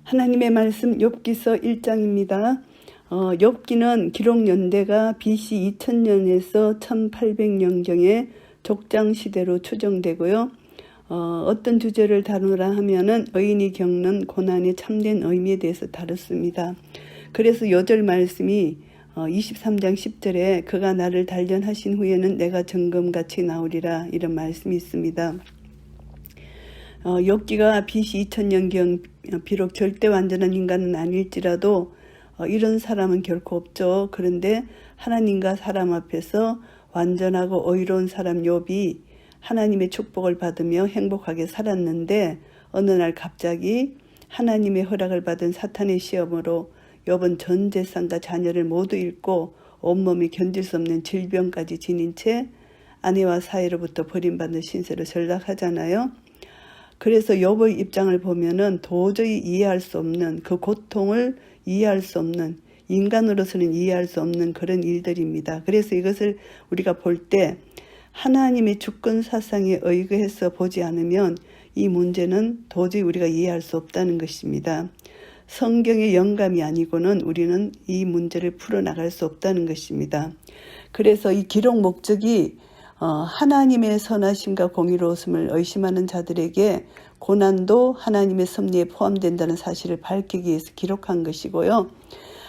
하나님의 말씀 욥기서 1장입니다. 욥기는 기록 연대가 BC 2000년에서 1800년경에 족장 시대로 추정되고요. 어떤 주제를 다루라 하면은 의인이 겪는 고난의 참된 의미에 대해서 다뤘습니다. 그래서 요절 말씀이 23장 10절에 그가 나를 단련하신 후에는 내가 정금같이 나오리라, 이런 말씀이 있습니다. 욥기가 BC 2000년경 비록 절대 완전한 인간은 아닐지라도 이런 사람은 결코 없죠. 그런데 하나님과 사람 앞에서 완전하고 의로운 사람 욥이 하나님의 축복을 받으며 행복하게 살았는데, 어느 날 갑자기 하나님의 허락을 받은 사탄의 시험으로 욥은 전 재산과 자녀를 모두 잃고 온몸이 견딜 수 없는 질병까지 지닌 채 아내와 사이로부터 버림받는 신세로 전락하잖아요. 그래서 욥의 입장을 보면은 도저히 이해할 수 없는, 그 고통을 이해할 수 없는, 인간으로서는 이해할 수 없는 그런 일들입니다. 그래서 이것을 우리가 볼 때 하나님의 주권 사상에 의거해서 보지 않으면 이 문제는 도저히 우리가 이해할 수 없다는 것입니다. 성경의 영감이 아니고는 우리는 이 문제를 풀어나갈 수 없다는 것입니다. 그래서 이 기록 목적이 하나님의 선하심과 공의로움을 의심하는 자들에게 고난도 하나님의 섭리에 포함된다는 사실을 밝히기 위해서 기록한 것이고요.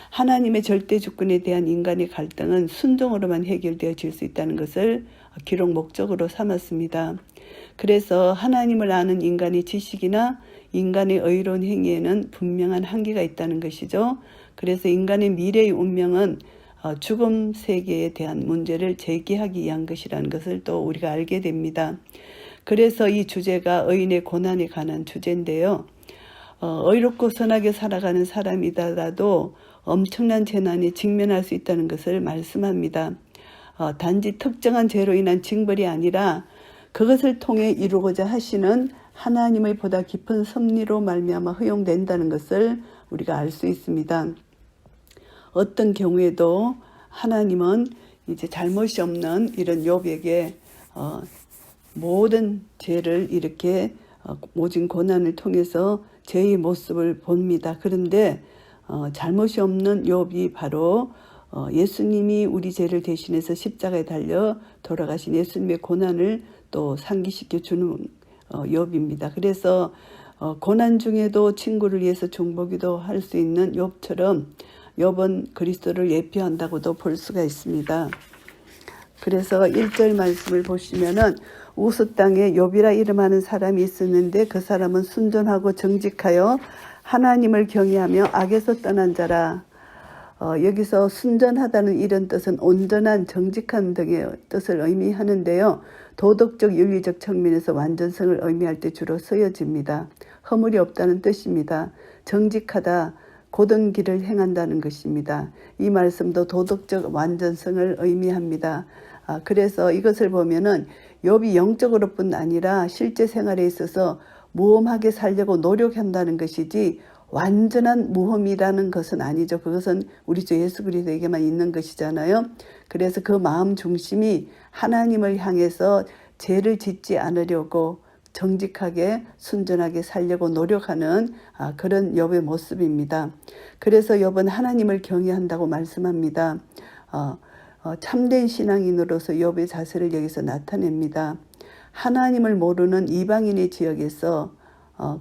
하나님의 절대 주권에 대한 인간의 갈등은 순종으로만 해결되어질 수 있다는 것을 기록 목적으로 삼았습니다. 그래서 하나님을 아는 인간의 지식이나 인간의 의로운 행위에는 분명한 한계가 있다는 것이죠. 그래서 인간의 미래의 운명은 죽음 세계에 대한 문제를 제기하기 위한 것이라는 것을 또 우리가 알게 됩니다. 그래서 이 주제가 의인의 고난에 관한 주제인데요. 의롭고 선하게 살아가는 사람이더라도 엄청난 재난에 직면할 수 있다는 것을 말씀합니다. 단지 특정한 죄로 인한 징벌이 아니라 그것을 통해 이루고자 하시는 하나님의 보다 깊은 섭리로 말미암아 허용된다는 것을 우리가 알 수 있습니다. 어떤 경우에도 하나님은 이제 잘못이 없는 이런 욥에게 모든 죄를 이렇게 모진 고난을 통해서 죄의 모습을 봅니다. 그런데 잘못이 없는 욥이 바로 예수님이 우리 죄를 대신해서 십자가에 달려 돌아가신 예수님의 고난을 또 상기시켜 주는 욥입니다. 그래서 고난 중에도 친구를 위해서 중보기도 할 수 있는 욥처럼 욥은 그리스도를 예표한다고도 볼 수가 있습니다. 그래서 1절 말씀을 보시면은 우스 땅에 욥이라 이름하는 사람이 있었는데 그 사람은 순전하고 정직하여 하나님을 경외하며 악에서 떠난 자라. 여기서 순전하다는 이런 뜻은 온전한, 정직한 등의 뜻을 의미하는데요. 도덕적, 윤리적 측면에서 완전성을 의미할 때 주로 쓰여집니다. 허물이 없다는 뜻입니다. 정직하다, 고든 길을 행한다는 것입니다. 이 말씀도 도덕적 완전성을 의미합니다. 그래서 이것을 보면은 욥이 영적으로뿐 아니라 실제 생활에 있어서 무험하게 살려고 노력한다는 것이지 완전한 무험이라는 것은 아니죠. 그것은 우리 주 예수 그리스도에게만 있는 것이잖아요. 그래서 그 마음 중심이 하나님을 향해서 죄를 짓지 않으려고 정직하게 순전하게 살려고 노력하는 그런 욥의 모습입니다. 그래서 욥은 하나님을 경외한다고 말씀합니다. 참된 신앙인으로서 욥의 자세를 여기서 나타냅니다. 하나님을 모르는 이방인의 지역에서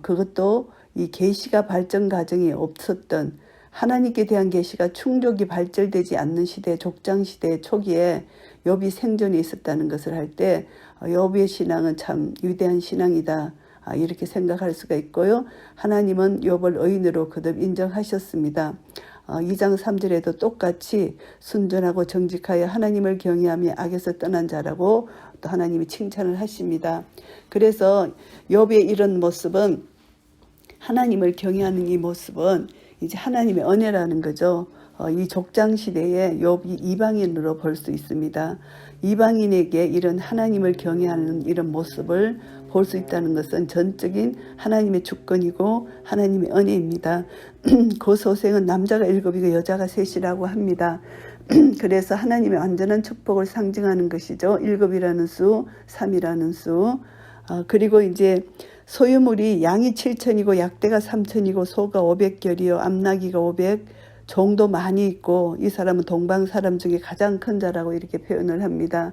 그것도 이 계시가 발전 과정이 없었던, 하나님께 대한 계시가 충족이 발전되지 않는 시대, 족장 시대 초기에 욥이 생존에 있었다는 것을 할 때 욥의 신앙은 참 위대한 신앙이다, 이렇게 생각할 수가 있고요. 하나님은 욥을 의인으로 거듭 인정하셨습니다. 2장 3절에도 똑같이 순전하고 정직하여 하나님을 경외하며 악에서 떠난 자라고 또 하나님이 칭찬을 하십니다. 그래서 욥의 이런 모습은, 하나님을 경외하는 이 모습은 이제 하나님의 은혜라는 거죠. 이 족장 시대에 욥이 이방인으로 볼 수 있습니다. 이방인에게 이런 하나님을 경외하는 이런 모습을 볼 수 있다는 것은 전적인 하나님의 주권이고 하나님의 은혜입니다. 그 소생은 남자가 7이고 여자가 3이라고 합니다. 그래서 하나님의 완전한 축복을 상징하는 것이죠. 7이라는 수, 3이라는 수. 그리고 이제 소유물이 양이 7천이고 약대가 3천이고 소가 500결이요 암나귀가 500, 종도 많이 있고 이 사람은 동방 사람 중에 가장 큰 자라고 이렇게 표현을 합니다.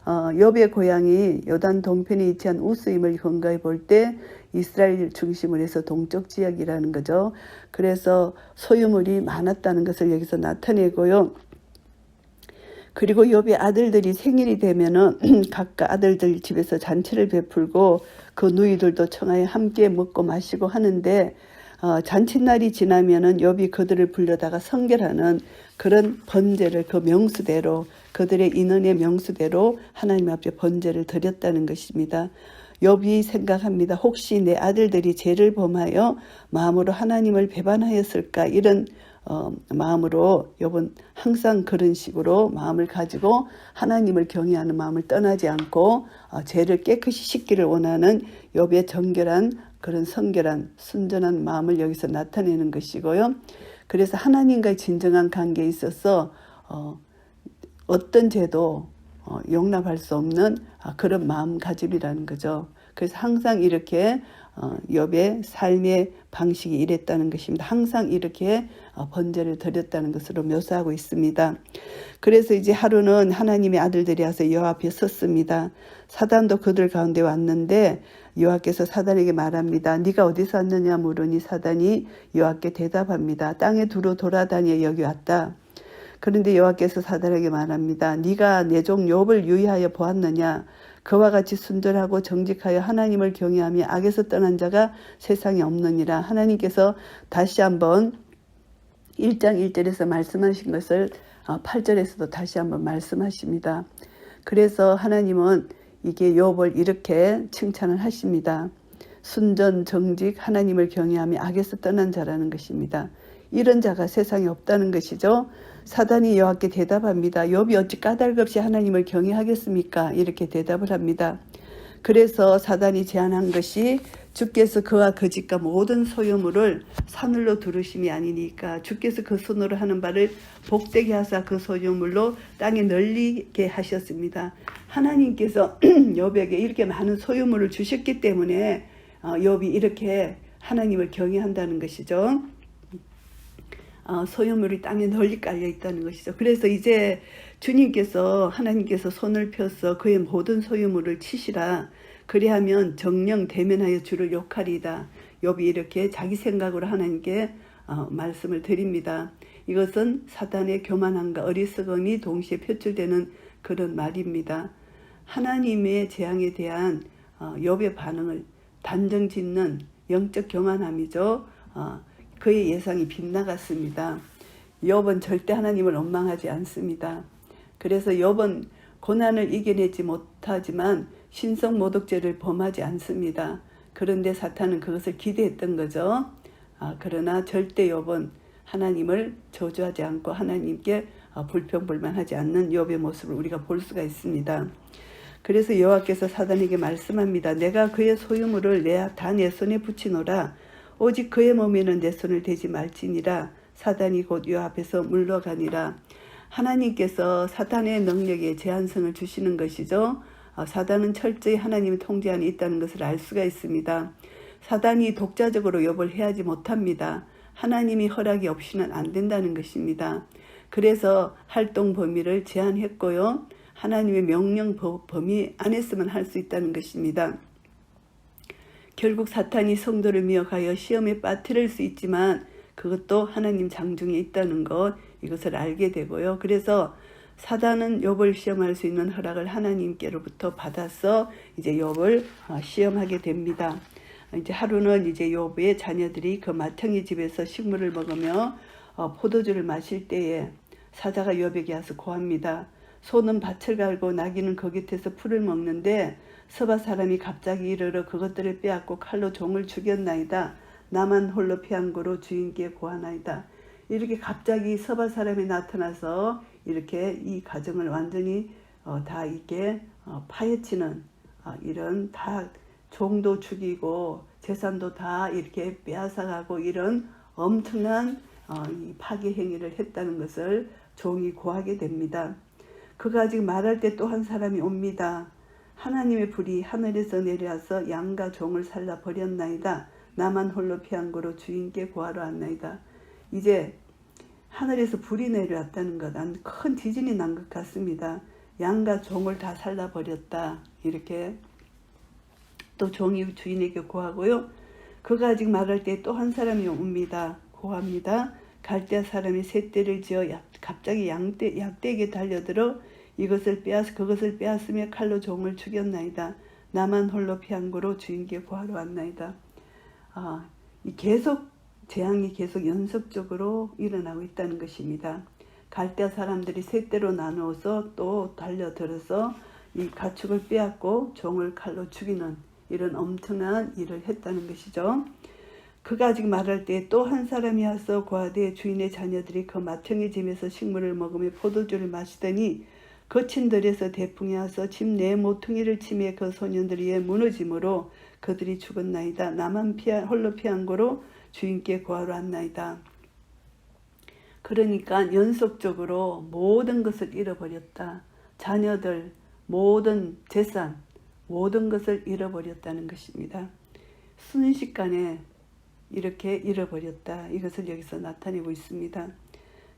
욥의 고향이 요단 동편에 위치한 우스임을 근거해 볼 때 이스라엘 중심으로 해서 동쪽 지역이라는 거죠. 그래서 소유물이 많았다는 것을 여기서 나타내고요. 그리고 욥의 아들들이 생일이 되면은 각각 아들들 집에서 잔치를 베풀고 그 누이들도 청하에 함께 먹고 마시고 하는데 잔칫날이 지나면은 욥이 그들을 불러다가 성결하는 그런 번제를 그 명수대로 그들의 인원의 명수대로 하나님 앞에 번제를 드렸다는 것입니다. 욥이 생각합니다. 혹시 내 아들들이 죄를 범하여 마음으로 하나님을 배반하였을까 이런 마음으로 욥은 항상 그런 식으로 마음을 가지고 하나님을 경외하는 마음을 떠나지 않고 죄를 깨끗이 씻기를 원하는 욥의 정결한 그런 성결한 순전한 마음을 여기서 나타내는 것이고요. 그래서 하나님과의 진정한 관계에 있어서 어떤 죄도 용납할 수 없는 그런 마음가짐이라는 거죠. 그래서 항상 이렇게 욥의 삶의 방식이 이랬다는 것입니다. 항상 이렇게 번제를 드렸다는 것으로 묘사하고 있습니다. 그래서 이제 하루는 하나님의 아들들이 와서 여호와 앞에 섰습니다. 사단도 그들 가운데 왔는데 여호와께서 사단에게 말합니다. 네가 어디서 왔느냐 물으니 사단이 여호와께 대답합니다. 땅에 두루 돌아다녀 여기 왔다. 그런데 여호와께서 사단에게 말합니다. 네가 내 종 욥을 유의하여 보았느냐. 그와 같이 순전하고 정직하여 하나님을 경외하며 악에서 떠난 자가 세상에 없느니라. 하나님께서 다시 한번 1장 1절에서 말씀하신 것을 8절에서도 다시 한번 말씀하십니다. 그래서 하나님은 이게 욥을 이렇게 칭찬을 하십니다. 순전 정직 하나님을 경외하며 악에서 떠난 자라는 것입니다. 이런 자가 세상에 없다는 것이죠. 사단이 여호와께 대답합니다. 욥이 어찌 까닭 없이 하나님을 경외하겠습니까? 이렇게 대답을 합니다. 그래서 사단이 제안한 것이 주께서 그와 그 집과 모든 소유물을 사늘로 두르심이 아니니까 주께서 그 손으로 하는 바를 복되게 하사 그 소유물로 땅에 널리게 하셨습니다. 하나님께서 욥에게 이렇게 많은 소유물을 주셨기 때문에 욥이 이렇게 하나님을 경외한다는 것이죠. 소유물이 땅에 널리 깔려 있다는 것이죠. 그래서 이제 주님께서 하나님께서 손을 펴서 그의 모든 소유물을 치시라. 그리하면 정령 대면하여 주를 욕하리이다. 욥이 이렇게 자기 생각으로 하나님께 말씀을 드립니다. 이것은 사단의 교만함과 어리석음이 동시에 표출되는 그런 말입니다. 하나님의 재앙에 대한 욥의 반응을 단정짓는 영적 교만함이죠. 그의 예상이 빗나갔습니다. 욥은 절대 하나님을 원망하지 않습니다. 그래서 욥은 고난을 이겨내지 못하지만 신성모독죄를 범하지 않습니다. 그런데 사탄은 그것을 기대했던 거죠. 그러나 절대 욥은 하나님을 저주하지 않고 하나님께 불평불만하지 않는 욥의 모습을 우리가 볼 수가 있습니다. 그래서 여호와께서 사단에게 말씀합니다. 내가 그의 소유물을 다 내 손에 붙이노라. 오직 그의 몸에는 내 손을 대지 말지니라. 사단이 곧 여호와 앞에서 물러가니라. 하나님께서 사탄의 능력에 제한성을 주시는 것이죠. 사단은 철저히 하나님의 통제 안에 있다는 것을 알 수가 있습니다. 사단이 독자적으로 욥을 해하지 못합니다. 하나님이 허락이 없이는 안 된다는 것입니다. 그래서 활동 범위를 제한했고요. 하나님의 명령 범위 안에서만 할 수 있다는 것입니다. 결국 사탄이 성도를 미혹하여 시험에 빠뜨릴 수 있지만 그것도 하나님 장중에 있다는 것, 이것을 알게 되고요. 그래서 사단은 욥을 시험할 수 있는 허락을 하나님께로부터 받아서 이제 욥을 시험하게 됩니다. 이제 하루는 이제 욥의 자녀들이 그 맏형의 집에서 식물을 먹으며 포도주를 마실 때에 사자가 욥에게 와서 고합니다. 소는 밭을 갈고 나귀는 그 곁에서 풀을 먹는데 서바 사람이 갑자기 이르러 그것들을 빼앗고 칼로 종을 죽였나이다. 나만 홀로 피한고로 주인께 고하나이다. 이렇게 갑자기 서바 사람이 나타나서 이렇게 이 가정을 완전히 다 이렇게 파헤치는 이런 다 종도 죽이고 재산도 다 이렇게 빼앗아가고 이런 엄청난 이 파괴 행위를 했다는 것을 종이 고하게 됩니다. 그가 아직 말할 때 또 한 사람이 옵니다. 하나님의 불이 하늘에서 내려와서 양과 종을 살라 버렸나이다. 나만 홀로 피한 고로 주인께 구하러 왔나이다. 이제 하늘에서 불이 내려왔다는 것, 큰 지진이 난 것 같습니다. 양과 종을 다 살라 버렸다. 이렇게 또 종이 주인에게 구하고요. 그가 아직 말할 때 또 한 사람이 옵니다. 구합니다. 갈대아 사람이 셋대를 지어 갑자기 약대에게 달려들어 그것을 빼앗으며 칼로 종을 죽였나이다. 나만 홀로 피한 고로 주인께 구하러 왔나이다. 재앙이 계속 연속적으로 일어나고 있다는 것입니다. 갈대아 사람들이 셋대로 나누어서 또 달려들어서 이 가축을 빼앗고 종을 칼로 죽이는 이런 엄청난 일을 했다는 것이죠. 그가 아직 말할 때 또 한 사람이 와서 고하되 주인의 자녀들이 그 맏형의 집에서 식물을 먹으며 포도주를 마시더니 거친 들에서 대풍이 와서 집 내 모퉁이를 치매 그 소년들 위에 무너짐으로 그들이 죽었나이다. 나만 홀로 피한 고로 주인께 구하러 왔나이다. 그러니까 연속적으로 모든 것을 잃어버렸다. 자녀들, 모든 재산, 모든 것을 잃어버렸다는 것입니다. 순식간에 이렇게 잃어버렸다. 이것을 여기서 나타내고 있습니다.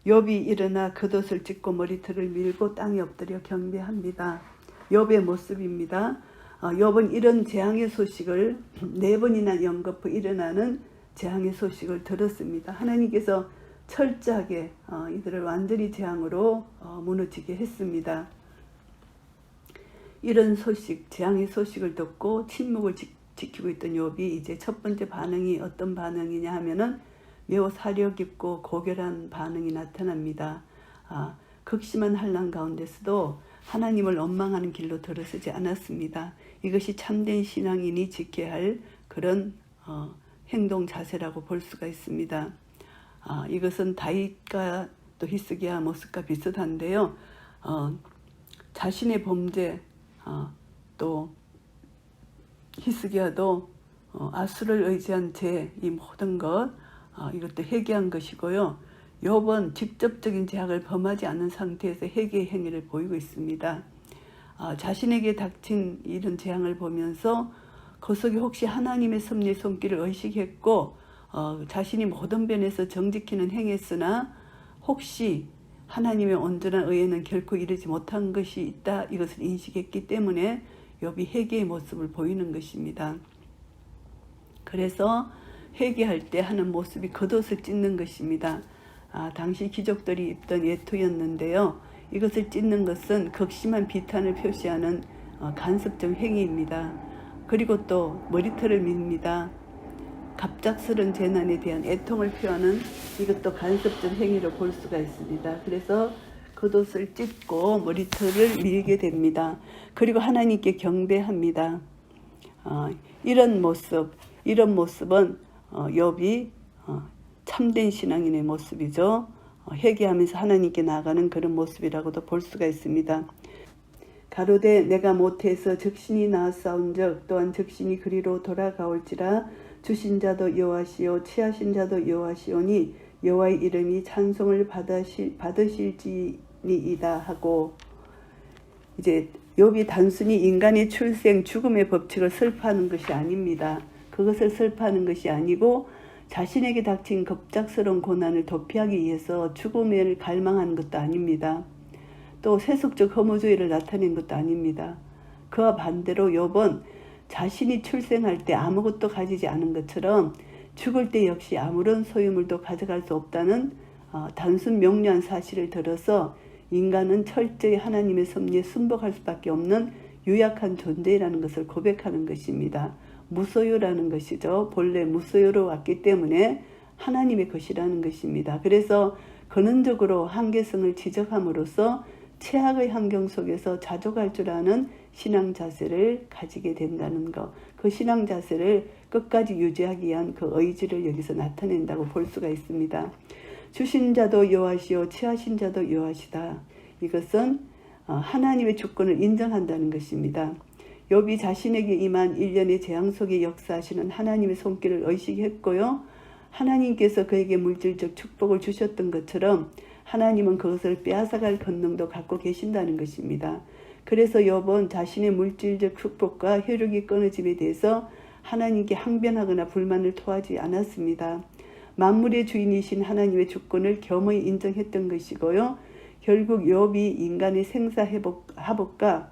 욥이 일어나 겉옷을 찢고 머리털을 밀고 땅에 엎드려 경배합니다. 욥의 모습입니다. 욥은 이런 재앙의 소식을 4번이나 연거푸 일어나는 재앙의 소식을 들었습니다. 하나님께서 철저하게 이들을 완전히 재앙으로 무너지게 했습니다. 이런 소식, 재앙의 소식을 듣고 침묵을 지키고 있던 욥이 이제 첫 번째 반응이 어떤 반응이냐 하면은 매우 사려 깊고 고결한 반응이 나타납니다. 극심한 환난 가운데서도 하나님을 원망하는 길로 들어서지 않았습니다. 이것이 참된 신앙인이 지켜야 할 그런 행동 자세라고 볼 수가 있습니다. 이것은 다윗과 또 히스기야 모습과 비슷한데요. 자신의 범죄, 또 히스기야도 아수를 의지한 죄, 이 모든 것, 이것도 회개한 것이고요. 욥은 직접적인 죄악을 범하지 않은 상태에서 회개의 행위를 보이고 있습니다. 자신에게 닥친 이런 재앙을 보면서 그 속에 혹시 하나님의 섭리의 손길을 의식했고 자신이 모든 면에서 정직히는 행했으나 혹시 하나님의 온전한 의에는 결코 이르지 못한 것이 있다. 이것을 인식했기 때문에 욥이 회개의 모습을 보이는 것입니다. 그래서 회개할 때 하는 모습이 겉옷을 찢는 것입니다. 당시 귀족들이 입던 예토였는데요. 이것을 찢는 것은 극심한 비탄을 표시하는 간섭적 행위입니다. 그리고 또 머리털을 밉니다. 갑작스런 재난에 대한 애통을 표하는 이것도 간섭적 행위로 볼 수가 있습니다. 그래서 겉옷을 찢고 머리털을 밀게 됩니다. 그리고 하나님께 경배합니다. 이런 모습은 욥이 참된 신앙인의 모습이죠. 회개하면서 하나님께 나아가는 그런 모습이라고도 볼 수가 있습니다. 가로되 내가 모태에서 적신이 낳았사온즉 또한 적신이 그리로 돌아가올지라 주신 자도 여호와시요 취하신 자도 여호와시오니 여호와의 이름이 찬송을 받으실지니이다 하고, 이제 욥이 단순히 인간의 출생 죽음의 법칙을 설파하는 것이 아닙니다. 그것을 설파하는 것이 아니고 자신에게 닥친 급작스러운 고난을 도피하기 위해서 죽음을 갈망하는 것도 아닙니다. 또 세속적 허무주의를 나타낸 것도 아닙니다. 그와 반대로 욥은 자신이 출생할 때 아무것도 가지지 않은 것처럼 죽을 때 역시 아무런 소유물도 가져갈 수 없다는 단순 명료한 사실을 들어서 인간은 철저히 하나님의 섭리에 순복할 수밖에 없는 유약한 존재라는 것을 고백하는 것입니다. 무소유라는 것이죠. 본래 무소유로 왔기 때문에 하나님의 것이라는 것입니다. 그래서 근원적으로 한계성을 지적함으로써 최악의 환경 속에서 자족할 줄 아는 신앙 자세를 가지게 된다는 것, 그 신앙 자세를 끝까지 유지하기 위한 그 의지를 여기서 나타낸다고 볼 수가 있습니다. 주신 자도 여호와시요 취하신 자도 여호와시다. 이것은 하나님의 주권을 인정한다는 것입니다. 욥이 자신에게 임한 일련의 재앙 속에 역사하시는 하나님의 손길을 의식했고요. 하나님께서 그에게 물질적 축복을 주셨던 것처럼 하나님은 그것을 빼앗아갈 권능도 갖고 계신다는 것입니다. 그래서 욥은 자신의 물질적 축복과 혈육이 끊어짐에 대해서 하나님께 항변하거나 불만을 토하지 않았습니다. 만물의 주인이신 하나님의 주권을 겸허히 인정했던 것이고요. 결국 욥이 인간의 생사하복과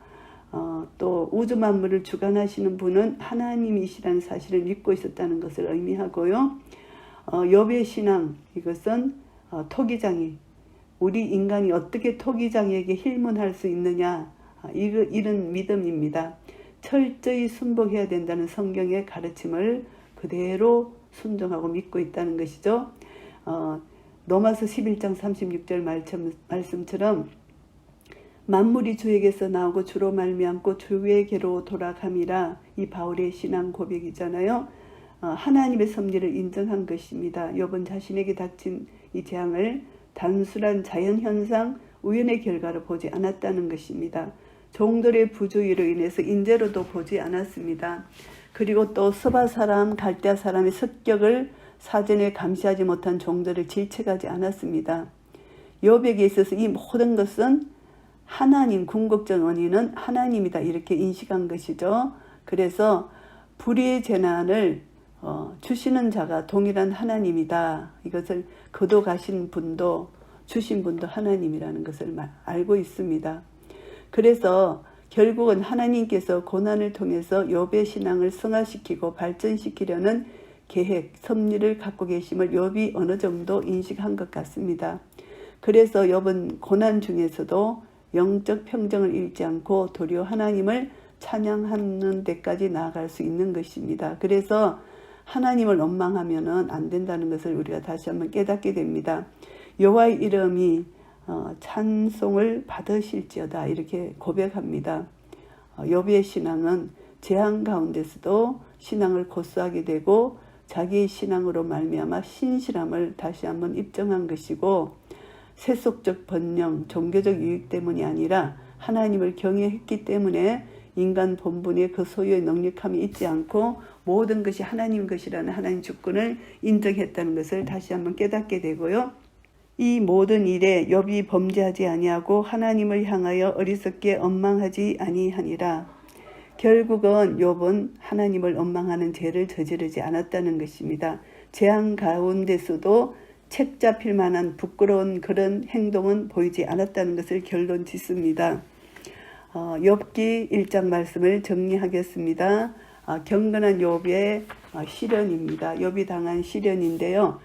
또 우주 만물을 주관하시는 분은 하나님이시라는 사실을 믿고 있었다는 것을 의미하고요. 욥의 신앙, 이것은 토기장이, 우리 인간이 어떻게 토기장에게 힐문할 수 있느냐, 이런 믿음입니다. 철저히 순복해야 된다는 성경의 가르침을 그대로 순종하고 믿고 있다는 것이죠. 로마서 11장 36절 말씀처럼 만물이 주에게서 나오고 주로 말미암고 주에게로 돌아감이라, 이 바울의 신앙 고백이잖아요. 하나님의 섭리를 인정한 것입니다. 욥은 자신에게 닥친 이 재앙을 단순한 자연현상, 우연의 결과로 보지 않았다는 것입니다. 종들의 부주의로 인해서 인재로도 보지 않았습니다. 그리고 또 서바 사람, 갈대아 사람의 습격을 사전에 감시하지 못한 종들을 질책하지 않았습니다. 욥에게 있어서 이 모든 것은 하나님, 궁극적 원인은 하나님이다, 이렇게 인식한 것이죠. 그래서 불의의 재난을 주시는 자가 동일한 하나님이다, 이것을 거둬가신 분도 주신 분도 하나님이라는 것을 알고 있습니다. 그래서 결국은 하나님께서 고난을 통해서 욥의 신앙을 승화시키고 발전시키려는 계획, 섭리를 갖고 계심을 욥이 어느 정도 인식한 것 같습니다. 그래서 욥은 고난 중에서도 영적 평정을 잃지 않고 도리어 하나님을 찬양하는 데까지 나아갈 수 있는 것입니다. 그래서 하나님을 원망하면 안 된다는 것을 우리가 다시 한번 깨닫게 됩니다. 여호와의 이름이 찬송을 받으실지어다, 이렇게 고백합니다. 욥의 신앙은 재앙 가운데서도 신앙을 고수하게 되고 자기의 신앙으로 말미암아 신실함을 다시 한번 입증한 것이고, 세속적 번영, 종교적 유익 때문이 아니라 하나님을 경외했기 때문에 인간 본분의 그 소유의 능력함이 있지 않고 모든 것이 하나님 것이라는 하나님 주권을 인정했다는 것을 다시 한번 깨닫게 되고요. 이 모든 일에 욥이 범죄하지 아니하고 하나님을 향하여 어리석게 원망하지 아니하니라. 결국은 욥은 하나님을 원망하는 죄를 저지르지 않았다는 것입니다. 재앙 가운데서도 책 잡힐 만한 부끄러운 그런 행동은 보이지 않았다는 것을 결론 짓습니다. 욥기 1장 말씀을 정리하겠습니다. 경건한 욥의 시련입니다. 욥이 당한 시련인데요.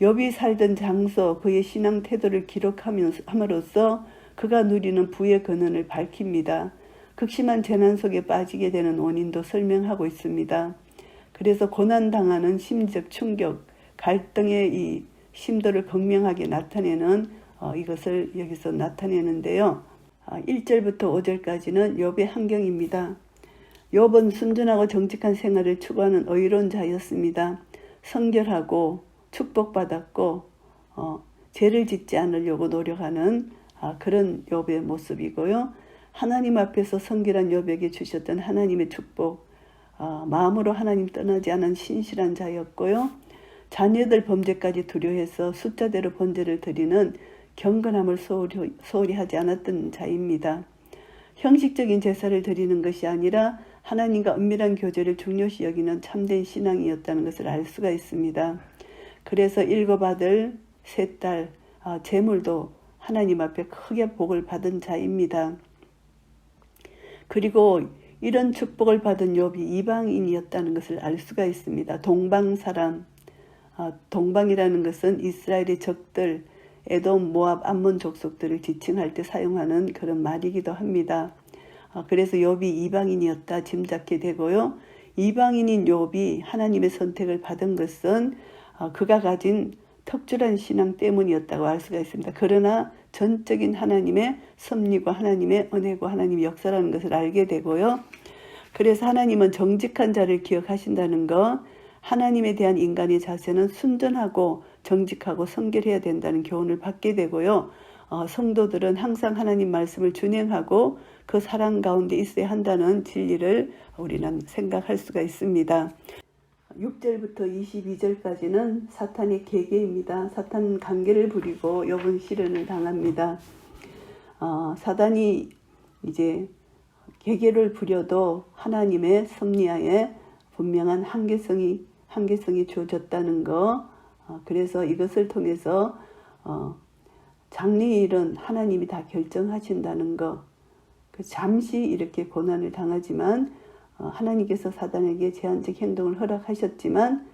욥이 살던 장소, 그의 신앙 태도를 기록함으로써 그가 누리는 부의 근원을 밝힙니다. 극심한 재난 속에 빠지게 되는 원인도 설명하고 있습니다. 그래서 고난당하는 심적 충격, 갈등의 이 심도를 극명하게 나타내는 이것을 여기서 나타내는데요. 1절부터 5절까지는 욥의 환경입니다. 욥은 순전하고 정직한 생활을 추구하는 의로운 자였습니다. 성결하고 축복받았고 죄를 짓지 않으려고 노력하는 그런 욥의 모습이고요. 하나님 앞에서 성결한 욥에게 주셨던 하나님의 축복, 마음으로 하나님 떠나지 않은 신실한 자였고요. 자녀들 범죄까지 두려워해서 숫자대로 번제를 드리는 경건함을 소홀히 하지 않았던 자입니다. 형식적인 제사를 드리는 것이 아니라 하나님과 은밀한 교제를 중요시 여기는 참된 신앙이었다는 것을 알 수가 있습니다. 그래서 일곱 아들, 세 딸, 재물도 하나님 앞에 크게 복을 받은 자입니다. 그리고 이런 축복을 받은 욥이 이방인이었다는 것을 알 수가 있습니다. 동방 사람, 동방이라는 것은 이스라엘의 적들, 에돔, 모압, 암몬 족속들을 지칭할 때 사용하는 그런 말이기도 합니다. 그래서 욥이 이방인이었다 짐작게 되고요. 이방인인 욥이 하나님의 선택을 받은 것은 그가 가진 특출한 신앙 때문이었다고 알 수가 있습니다. 그러나 전적인 하나님의 섭리과 하나님의 은혜고 하나님의 역사라는 것을 알게 되고요. 그래서 하나님은 정직한 자를 기억하신다는 것, 하나님에 대한 인간의 자세는 순전하고 정직하고 성결해야 된다는 교훈을 받게 되고요. 성도들은 항상 하나님 말씀을 준행하고 그 사랑 가운데 있어야 한다는 진리를 우리는 생각할 수가 있습니다. 6절부터 22절까지는 사탄의 계계입니다. 사탄 관계를 부리고 욥은 시련을 당합니다. 사단이 이제 계계를 부려도 하나님의 섭리하에 분명한 한계성이 주어졌다는 거. 그래서 이것을 통해서 장래일은 하나님이 다 결정하신다는 거. 잠시 이렇게 고난을 당하지만 하나님께서 사단에게 제한적 행동을 허락하셨지만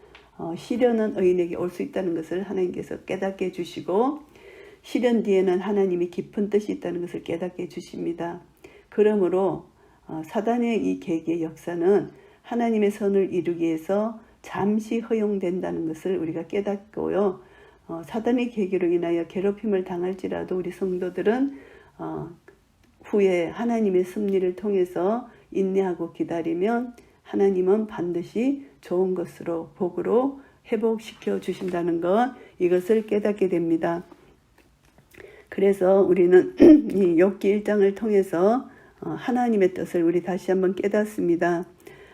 시련은 의인에게 올 수 있다는 것을 하나님께서 깨닫게 해주시고, 시련 뒤에는 하나님이 깊은 뜻이 있다는 것을 깨닫게 해주십니다. 그러므로 사단의 이 계기의 역사는 하나님의 선을 이루기 위해서 잠시 허용된다는 것을 우리가 깨닫고요. 사단의 계기로 인하여 괴롭힘을 당할지라도 우리 성도들은 후에 하나님의 섭리를 통해서 인내하고 기다리면 하나님은 반드시 좋은 것으로, 복으로 회복시켜 주신다는 것, 이것을 깨닫게 됩니다. 그래서 우리는 이 욥기 1장을 통해서 하나님의 뜻을 우리 다시 한번 깨닫습니다.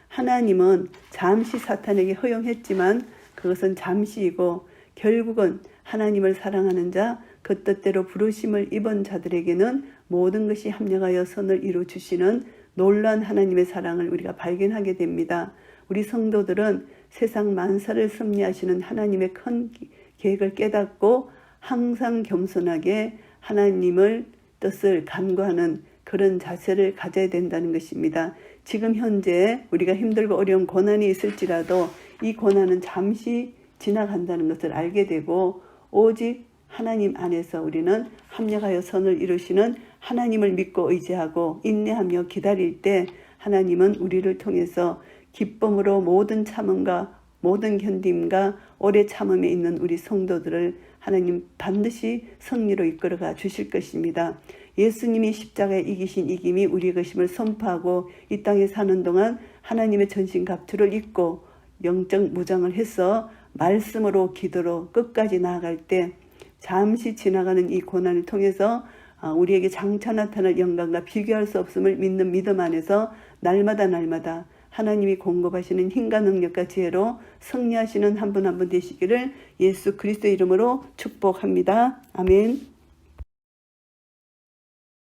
하나님은 잠시 사탄에게 허용했지만 그것은 잠시이고, 결국은 하나님을 사랑하는 자, 그 뜻대로 부르심을 입은 자들에게는 모든 것이 합력하여 선을 이루어주시는 놀라운 하나님의 사랑을 우리가 발견하게 됩니다. 우리 성도들은 세상 만사를 섭리하시는 하나님의 큰 계획을 깨닫고 항상 겸손하게 하나님을 뜻을 간구하는 그런 자세를 가져야 된다는 것입니다. 지금 현재 우리가 힘들고 어려운 고난이 있을지라도 이 고난은 잠시 지나간다는 것을 알게 되고, 오직 하나님 안에서 우리는 합력하여 선을 이루시는 하나님을 믿고 의지하고 인내하며 기다릴 때 하나님은 우리를 통해서 기쁨으로 모든 참음과 모든 견딤과 오래 참음에 있는 우리 성도들을 하나님 반드시 승리로 이끌어가 주실 것입니다. 예수님이 십자가에 이기신 이김이 우리의 것임을 선포하고 이 땅에 사는 동안 하나님의 전신갑주를 입고 영적 무장을 해서 말씀으로 기도로 끝까지 나아갈 때 잠시 지나가는 이 고난을 통해서 우리에게 장차 나타날 영광과 비교할 수 없음을 믿는 믿음 안에서 날마다 하나님이 공급하시는 힘과 능력과 지혜로 승리하시는 한 분 한 분 되시기를 예수 그리스도의 이름으로 축복합니다. 아멘.